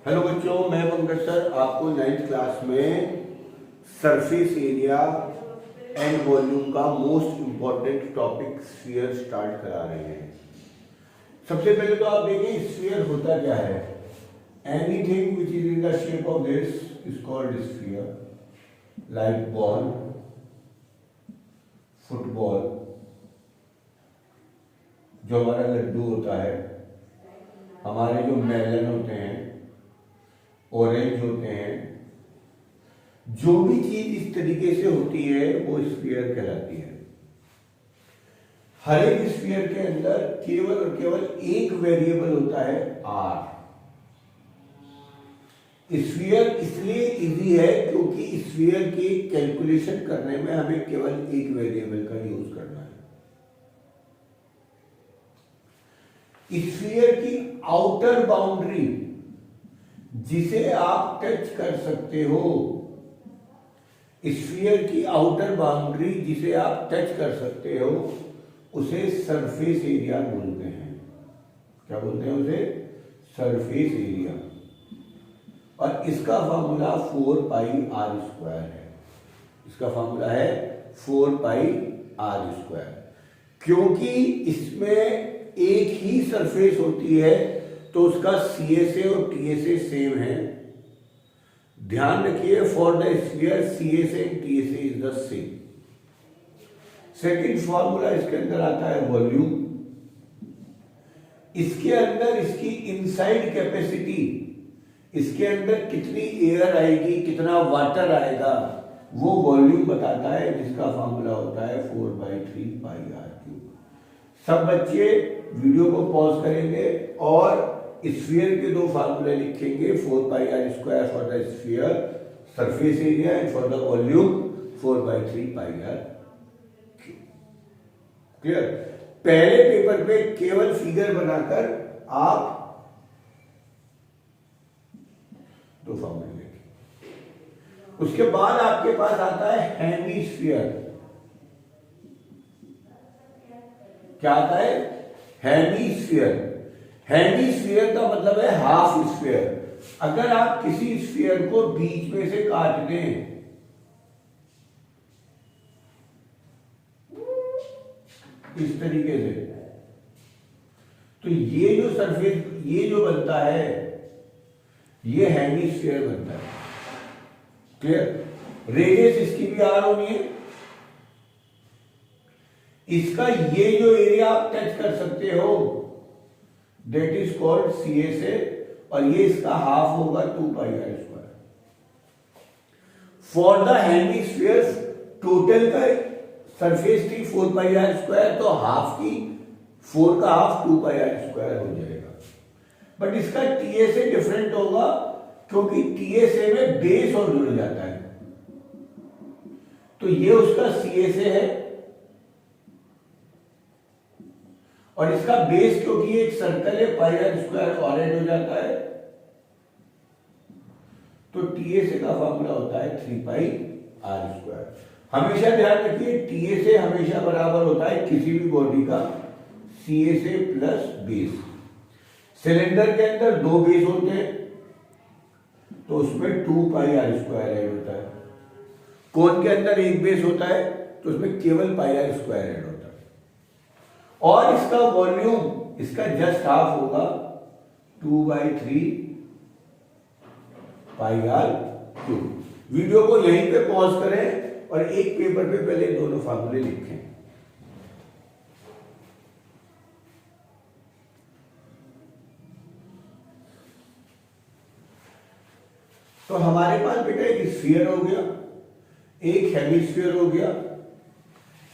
Hello बच्चों, मैं Pankaj sir आपको 9th क्लास में सरफेस एरिया एंड वॉल्यूम का most important topic sphere start करा रहे हैं। सबसे पहले तो आप देखिए स्फीयर होता क्या है। Anything which is in the shape of this is called sphere, like ball, football, जो हमारा लड्डू होता है, हमारे जो मेलन होते हैं, ऑरेंज होते हैं, जो भी चीज इस तरीके से होती है वो स्फीयर कहलाती है। हर एक स्फीयर के अंदर केवल और केवल एक वेरिएबल होता है आर। स्फीयर इसलिए इजी है क्योंकि स्फीयर की कैलकुलेशन करने में हमें केवल एक वेरिएबल का यूज करना है। स्फीयर की आउटर बाउंड्री जिसे आप टच कर सकते हो, स्फीयर की आउटर बाउंड्री जिसे आप टच कर सकते हो उसे सरफेस एरिया बोलते हैं। क्या बोलते हैं उसे? Surface area. और इसका फॉर्मूला 4πr² है। इसका फॉर्मूला है 4πr²। क्योंकि इसमें एक ही सरफेस होती है तो उसका CSA और TSA सेम है। ध्यान रखिए, for the sphere CSA and TSA is the same. Second formula इसके अंदर आता है वॉल्यूम। इसके अंदर इसकी इनसाइड कैपेसिटी, इसके अंदर कितनी एयर आएगी, कितना वाटर आएगा, वो वॉल्यूम बताता है, जिसका फॉर्मूला होता है 4/3πr³। सब बच्चे वीडियो को पॉज करेंगे और स्फीयर के दो फार्मूले लिखेंगे, 4πr² for the sphere surface area and for the volume 4/3πr³। Clear? पहले पेपर पे केवल फिगर बनाकर आप दो फार्मूले लिखें। उसके बाद आपके पास आता है हेमिस्फीयर। क्या आता है? हेमिस्फीयर। हेमिस्फीयर का मतलब है हाफ स्फीयर। अगर आप किसी स्फीयर को बीच में से काट दें, इस तरीके से, तो ये जो सरफेस, ये जो बनता है, ये हेमिस्फीयर बनता है। क्लियर? रेडियस इसकी भी आर होनी है। इसका ये जो एरिया आप टच कर सकते हो दैट इज कॉल्ड CSA, और ये इसका हाफ होगा 2πr²। For the hemisphere total का सरफेस थी 4πr², तो हाफ की 4 का हाफ 2πr² हो जाएगा। बट इसका TSA डिफरेंट होगा क्योंकि TSA में बेस और जुड़ जाता है। तो ये उसका CSA है और इसका बेस क्योंकि एक सर्कल है πr² और ऐड हो जाता है, तो TSA का फॉर्मूला होता है 3πr²। हमेशा ध्यान रखिए TSA हमेशा बराबर होता है किसी भी बॉडी का CSA प्लस बेस। सिलेंडर के अंदर दो बेस होते हैं तो उसमें 2πr² ऐड होता है। कोन के अंदर एक बेस होता है तो उसमें केवल πr² ऐड होता है। और इसका वॉल्यूम इसका जस्ट हाफ होगा 2/3πr³। वीडियो को यहीं पे पॉज करें और एक पेपर पे पहले दोनों फार्मूले लिखें। तो हमारे पास बेटा एक स्फीयर हो गया, एक हेमिस्फीयर हो गया,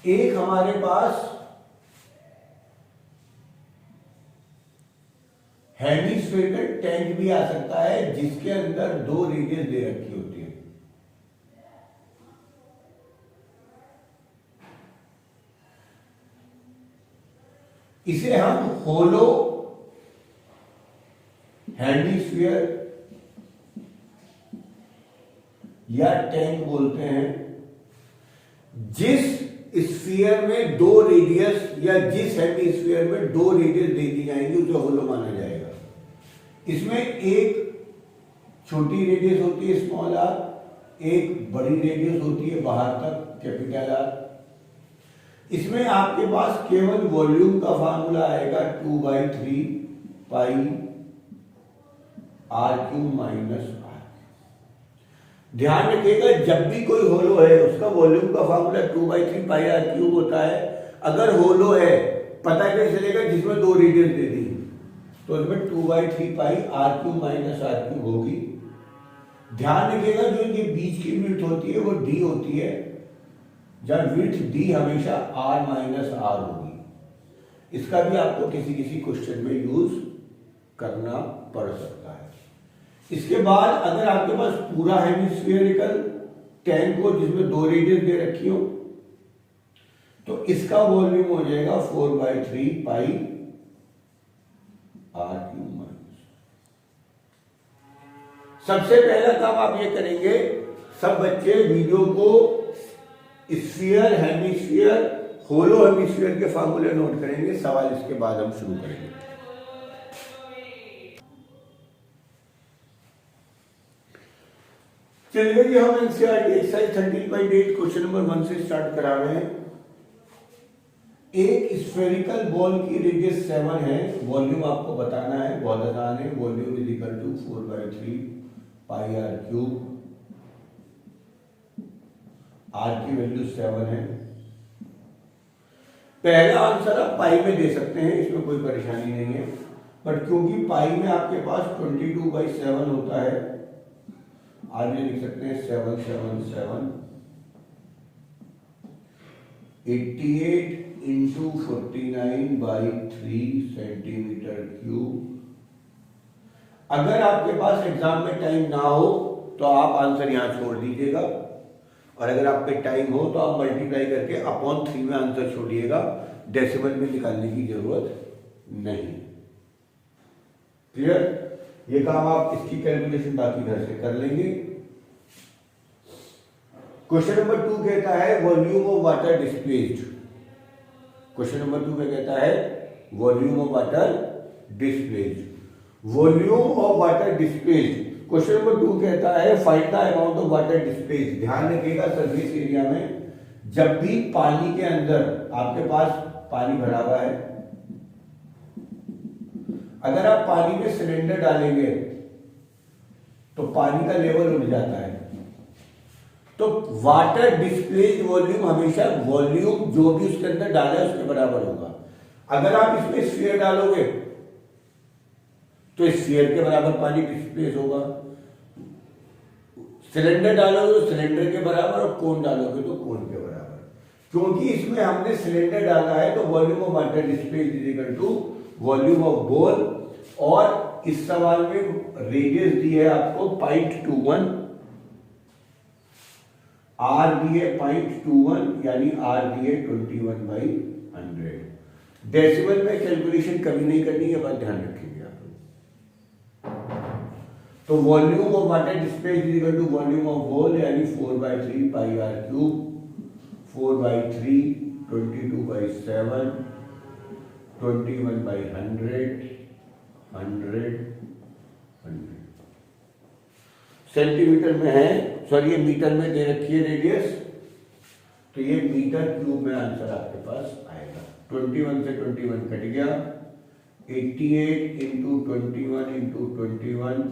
एक हमारे पास हेमिस्फेरिकल टैंक भी आ सकता है जिसके अंदर दो रेडियस दे रखी होती है। इसे हम होलो हेमिस्फीयर या टैंक बोलते हैं। जिस स्फीयर में दो रेडियस या जिस हेमिस्फीयर में दो रेडियस दे दी जाएंगी उसे होलो माना जाएगा। इसमें एक छोटी रेडियस होती है स्मॉल आर, एक बड़ी रेडियस होती है बाहर तक कैपिटल आर। इसमें आपके पास केवल वॉल्यूम का फार्मूला आएगा 2/3 pi r cube minus are. ध्यान रखिएगा जब भी कोई होलो है उसका वॉल्यूम का फार्मूला 2/3 पाई आर क्यूब होता है। अगर होलो है पता कैसे चलेगा, जिसमें दो रेडियस दे दी तो इसमें 2/3 pi r cube minus r cube होगी। ध्यान रखिएगा जो ये बीच की विड्थ होती है वो डी होती है, जब विड्थ डी हमेशा आर माइनस आर होगी। इसका भी आपको किसी किसी क्वेश्चन में यूज करना पड़ सकता है। इसके बाद अगर आपके पास पूरा हेमिस्फेरिकल टैंक हो जिसमें दो रेडियस दे रखी हो तो इसका वॉल्यूम हो जाएगा 4/3 पाई आर क्यूब माइनस। सबसे पहला काम आप ये करेंगे, सब बच्चे वीडियो को स्फीयर, हेमिस्फीयर, होलो हेमिस्फीयर के फार्मूले नोट करेंगे। सवाल इसके बाद हम शुरू करेंगे। चलिए जी हम एनसीईआरटी एक्सरसाइज 13.8 क्वेश्चन नंबर 1 से स्टार्ट करा रहे हैं। एक स्फेरिकल बॉल की रेडियस 7 है, वॉल्यूम आपको बताना है, बहुत आसान है। Volume is equal to 4/3 pi r cube. R की वैल्यू 7 है। पहला आंसर आप पाई में दे सकते हैं, इसमें कोई परेशानी नहीं है, बट क्योंकि पाई में आपके पास 22/7 होता है, आगे लिख सकते हैं 777 88 इंटू 49/3 सेंटीमीटर क्यूब। अगर आपके पास एग्जाम में टाइम ना हो तो आप आंसर यहां छोड़ दीजिएगा, और अगर आप पे टाइम हो तो आप मल्टीप्लाई करके अपॉन 3 में आंसर छोड़िएगा, डेसिमल में निकालने की जरूरत नहीं। क्लियर? ये काम आप इसकी कैलकुलेशन बाकी घर से कर लेंगे। क्वेश्चन नंबर 2 कहता है volume of water displaced. Question number 2 में कहता है volume of water displaced. Volume of water displaced, question number 2 कहता है find the amount of water displaced. ध्यान रखिएगा सरफेस एरिया में जब भी पानी के अंदर आपके पास पानी भरा हुआ है, अगर आप पानी में सिलेंडर डालेंगे तो पानी का लेवल उठ जाता है। तो वाटर डिस्प्लेस्ड वॉल्यूम हमेशा वॉल्यूम जो भी उसके अंदर डाला है उसके बराबर होगा। अगर आप इसमें स्फीयर डालोगे तो स्फीयर के बराबर पानी डिस्प्लेस होगा, सिलेंडर डालोगे तो सिलेंडर के बराबर, और कोन डालोगे तो कोन के बराबर। क्योंकि इसमें हमने सिलेंडर डाला है तो volume of water displaced is equal to volume of ball, और इस सवाल में रेडियस दी है आपको 0.21, आर दी है 0.21, यानी आर दी है 21/100। डेसिमल में कैलकुलेशन कभी नहीं करनी है, बात ध्यान रखिएगा। तो volume of water displaced is equal to volume of ball, यानी 4/3 पाई आर क्यूब। 4/3 22/7 21/100 100 100 सेंटीमीटर में है, सॉरी ये मीटर में दे रखी है रेडियस, तो ये मीटर क्यूब में आंसर आपके पास आएगा। 21 से 21 कट गया, 88 into 21 into 21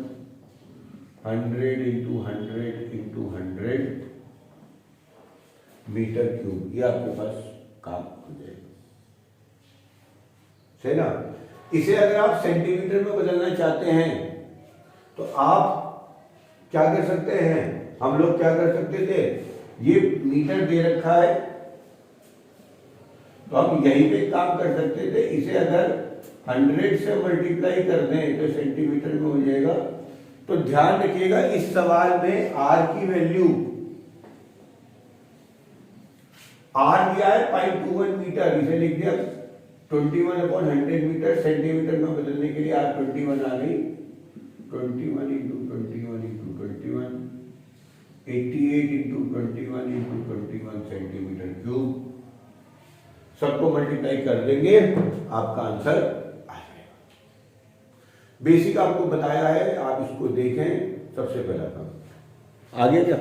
100 into 100 into 100 metre cube, ये आपके पास काम हो जाएगा, सही ना। इसे अगर आप सेंटीमीटर में बदलना चाहते हैं तो आप क्या कर सकते हैं, हम लोग क्या कर सकते थे, ये मीटर दे रखा है तो हम यहीं पे काम कर सकते थे, इसे अगर 100 से मल्टीप्लाई कर दें तो सेंटीमीटर में हो जाएगा। तो ध्यान रखिएगा इस सवाल में आर की वैल्यू, आर दिया है 0.21 मीटर, इसे लिख दिया 21/100 मीटर। सेंटीमीटर में बदलने के लिए आर 21 आ गई, 21 into 21 into 21 88 into 21 into 21 centimetre cube. सबको मल्टीप्लाई कर देंगे, आपका आंसर आ जाएगा। बेसिक आपको बताया है, आप इसको देखें, सबसे पहला काम। आगे क्या?